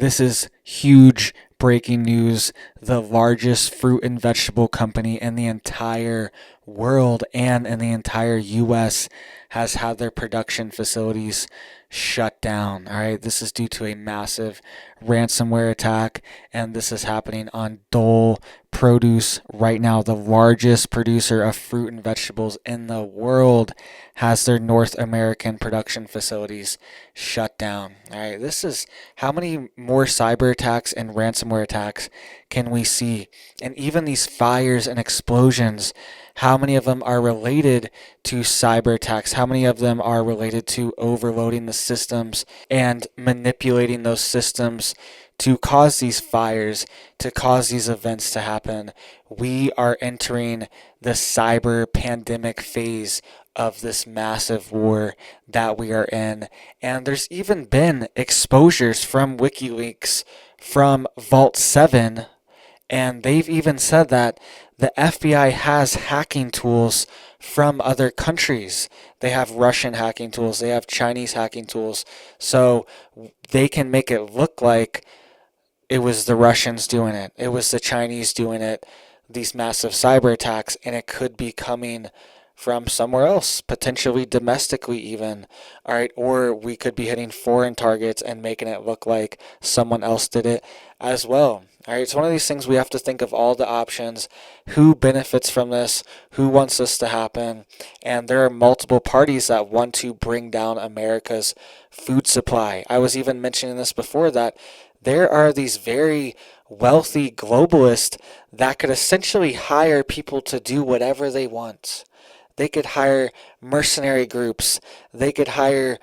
This is huge breaking news. The largest fruit and vegetable company in the entire world and in the entire US has had their production facilities shut down. All right, this is due to a massive ransomware attack, and this is happening on Dole Produce right now. The largest producer of fruit and vegetables in the world has their North American production facilities shut down. All right, this is how many more cyber attacks and ransomware attacks can we see? And even these fires and explosions, how many of them are related to cyber attacks? How many of them are related to overloading the systems and manipulating those systems to cause these fires, to cause these events to happen? We are entering the cyber pandemic phase of this massive war that we are in. And there's even been exposures from WikiLeaks, from Vault 7, and they've even said that the FBI has hacking tools from other countries. They have Russian hacking tools, they have Chinese hacking tools, so they can make it look like it was the Russians doing it, it was the Chinese doing it, these massive cyber attacks, and it could be coming from somewhere else, potentially domestically even. All right, or we could be hitting foreign targets and making it look like someone else did it as well. All right, it's one of these things we have to think of all the options, who benefits from this, who wants this to happen, and there are multiple parties that want to bring down America's food supply. I was even mentioning this before, that there are these very wealthy globalists that could essentially hire people to do whatever they want. They could hire mercenary groups. They could hire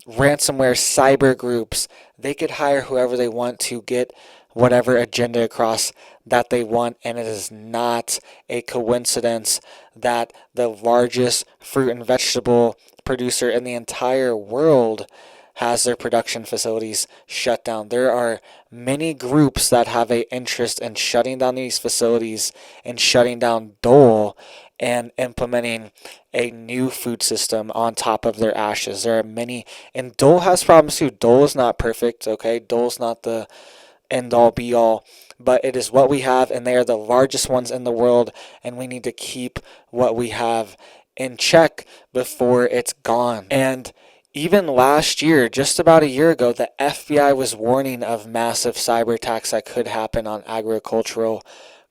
ransomware cyber groups. They could hire whoever they want to get whatever agenda across that they want. And it is not a coincidence that the largest fruit and vegetable producer in the entire world has their production facilities shut down. There are many groups that have an interest in shutting down these facilities and shutting down Dole and implementing a new food system on top of their ashes. There are many, and Dole has problems too. Dole is not perfect, okay? Dole's not the end all be all, but it is what we have, and they are the largest ones in the world, and we need to keep what we have in check before it's gone. And even last year, just about a year ago, the FBI was warning of massive cyber attacks that could happen on agricultural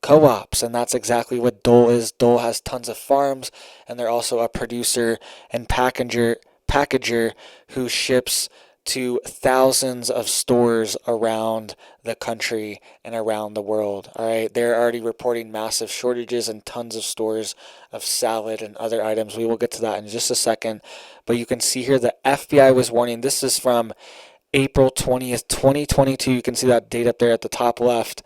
co-ops, and that's exactly what Dole is. Dole has tons of farms, and they're also a producer and packager who ships to thousands of stores around the country and around the world. All right, they're already reporting massive shortages in tons of stores of salad and other items. We will get to that in just a second, but you can see here the FBI was warning. This is from April 20th, 2022. You can see that date up there at the top left.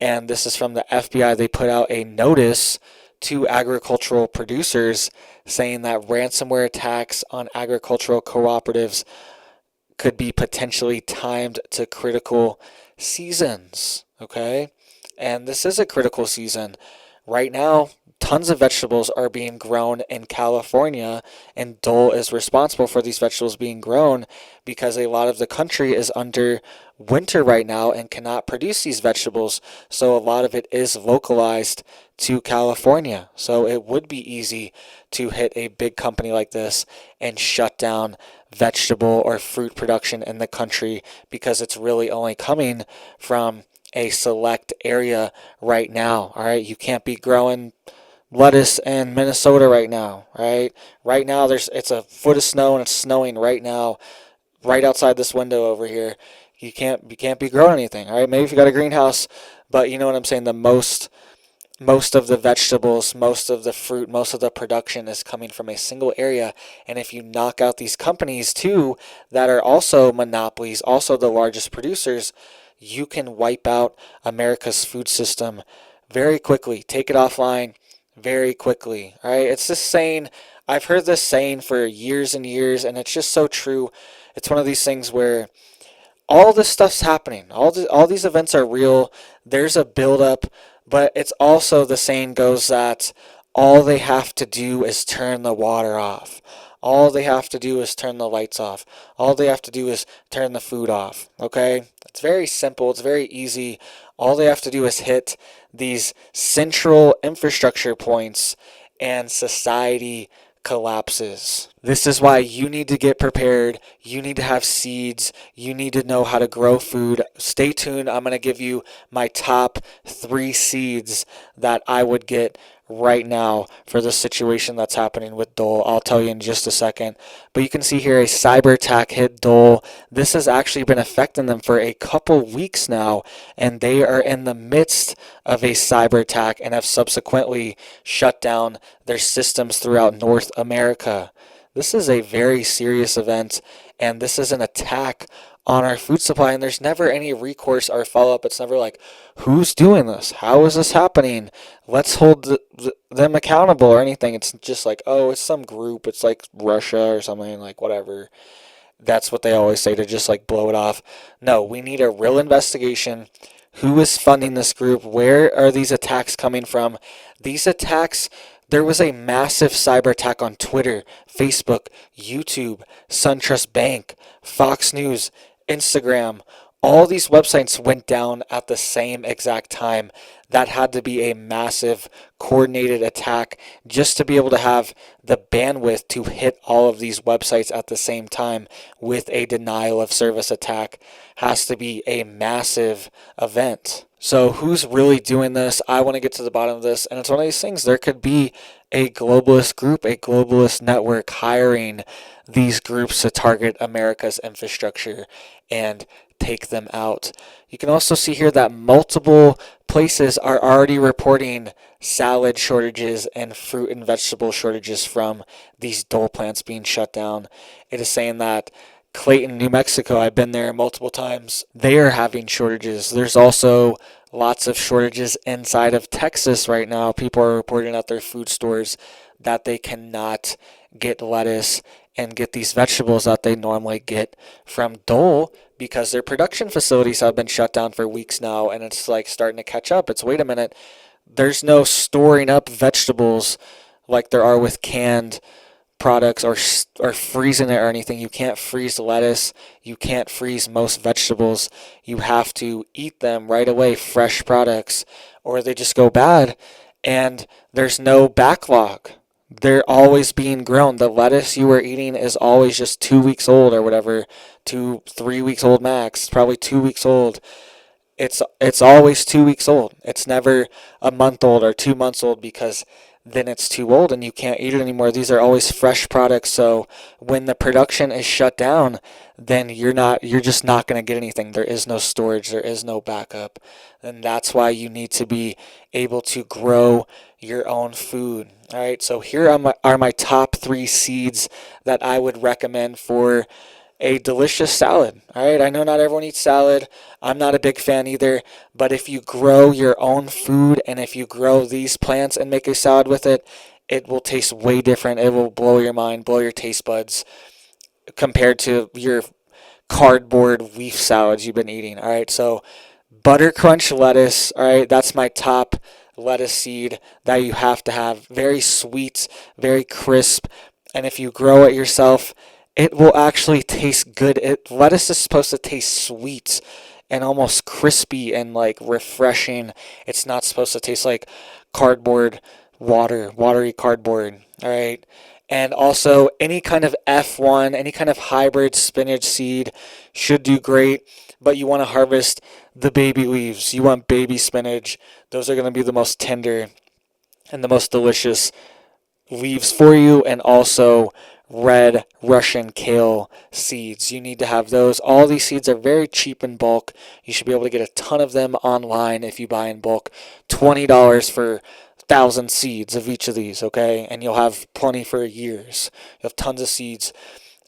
And this is from the FBI. They put out a notice to agricultural producers saying that ransomware attacks on agricultural cooperatives could be potentially timed to critical seasons, okay? And this is a critical season. Right now, tons of vegetables are being grown in California, and Dole is responsible for these vegetables being grown because a lot of the country is under winter right now and cannot produce these vegetables. So a lot of it is localized to California. So it would be easy to hit a big company like this and shut down vegetable or fruit production in the country because it's really only coming from a select area right now. All right, you can't be growing lettuce in Minnesota right now, right? Right now it's a foot of snow and it's snowing right now, right outside this window over here. You can't be growing anything, all right? Maybe if you got a greenhouse, but you know what I'm saying, the most of the vegetables, most of the fruit, most of the production is coming from a single area. And if you knock out these companies too that are also monopolies, also the largest producers, you can wipe out America's food system very quickly, take it offline very quickly. All right, it's this saying, I've heard this saying for years and years, and it's just so true. It's one of these things where all this stuff's happening, all these events are real, there's a buildup, but it's also, the saying goes that all they have to do is turn the water off. All they have to do is turn the lights off. All they have to do is turn the food off. Okay? It's very simple. It's very easy. All they have to do is hit these central infrastructure points and society collapses. This is why you need to get prepared. You need to have seeds. You need to know how to grow food. Stay tuned. I'm going to give you my top 3 seeds that I would get right now for the situation that's happening with DOLE. I'll tell you in just a second. But you can see here a cyber attack hit DOLE. This has actually been affecting them for a couple weeks now, and they are in the midst of a cyber attack and have subsequently shut down their systems throughout North America. This is a very serious event, and this is an attack on our food supply, and there's never any recourse or follow-up. It's never like, who's doing this? How is this happening? Let's hold them accountable or anything. It's just like, oh, it's some group. It's like Russia or something, like whatever. That's what they always say, to just like blow it off. No, we need a real investigation. Who is funding this group? Where are these attacks coming from? These attacks, there was a massive cyber attack on Twitter, Facebook, YouTube, SunTrust Bank, Fox News, Instagram. All these websites went down at the same exact time. That had to be a massive coordinated attack just to be able to have the bandwidth to hit all of these websites at the same time with a denial of service attack. Has to be a massive event. So who's really doing this? I want to get to the bottom of this, and it's one of these things. There could be a globalist group, a globalist network hiring these groups to target America's infrastructure and take them out. You can also see here that multiple places are already reporting salad shortages and fruit and vegetable shortages from these DOLE plants being shut down. It is saying that Clayton, New Mexico, I've been there multiple times, they are having shortages. There's also lots of shortages inside of Texas right now. People are reporting at their food stores that they cannot get lettuce and get these vegetables that they normally get from DOLE because their production facilities have been shut down for weeks now, and it's like starting to catch up. It's, wait a minute, there's no storing up vegetables like there are with canned products or freezing it or anything. You can't freeze lettuce. You can't freeze most vegetables. You have to eat them right away, fresh products, or they just go bad, and there's no backlog. They're always being grown. The lettuce you are eating is always just 2 weeks old or whatever, 3 weeks old max, probably 2 weeks old. It's always 2 weeks old. It's never a month old or 2 months old because then it's too old and you can't eat it anymore. These are always fresh products. So when the production is shut down, then you're just not going to get anything. There is no storage. There is no backup. And that's why you need to be able to grow your own food. All right. So here are my top 3 seeds that I would recommend for a delicious salad. All right, I know not everyone eats salad. I'm not a big fan either, but if you grow your own food and if you grow these plants and make a salad with it, it will taste way different. It will blow your mind, blow your taste buds compared to your cardboard leaf salads you've been eating. All right, so butter crunch lettuce. All right, that's my top lettuce seed that you have to have. Very sweet, very crisp, and if you grow it yourself, it will actually taste good. Lettuce is supposed to taste sweet and almost crispy and like refreshing. It's not supposed to taste like cardboard, watery cardboard. All right. And also any kind of F1, any kind of hybrid spinach seed should do great, but you want to harvest the baby leaves. You want baby spinach. Those are going to be the most tender and the most delicious leaves for you, and also red Russian kale seeds. You need to have those. All these seeds are very cheap in bulk. You should be able to get a ton of them online if you buy in bulk. $20 for 1,000 seeds of each of these, okay? And you'll have plenty for years. You have tons of seeds.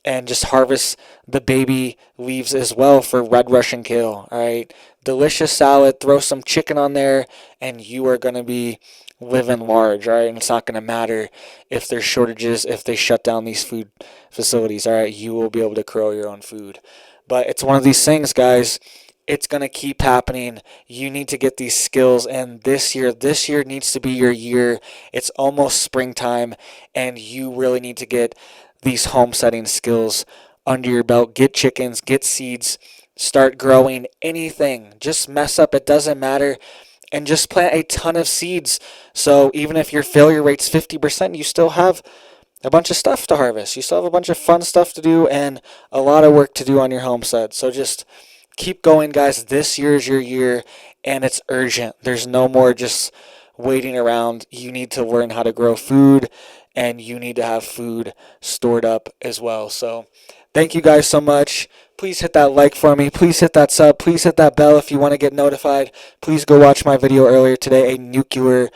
And just harvest the baby leaves as well for red Russian kale, all right? Delicious salad. Throw some chicken on there, and you are going to be living large, all right? And it's not going to matter if there's shortages, if they shut down these food facilities, all right? You will be able to grow your own food. But it's one of these things, guys. It's going to keep happening. You need to get these skills, and this year needs to be your year. It's almost springtime, and you really need to get these homesteading skills under your belt. Get chickens, get seeds, start growing anything. Just mess up, it doesn't matter. And just plant a ton of seeds. So even if your failure rate's 50%, you still have a bunch of stuff to harvest. You still have a bunch of fun stuff to do and a lot of work to do on your homestead. So just keep going, guys. This year is your year, and it's urgent. There's no more just waiting around. You need to learn how to grow food, and you need to have food stored up as well. So thank you guys so much. Please hit that like for me. Please hit that sub. Please hit that bell if you want to get notified. Please go watch my video earlier today. A nuclear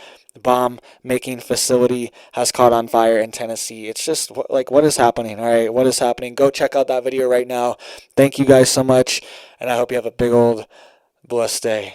bomb making facility has caught on fire in Tennessee. It's just like, what is happening? All right, what is happening? Go check out that video right now. Thank you guys so much, and I hope you have a big old blessed day.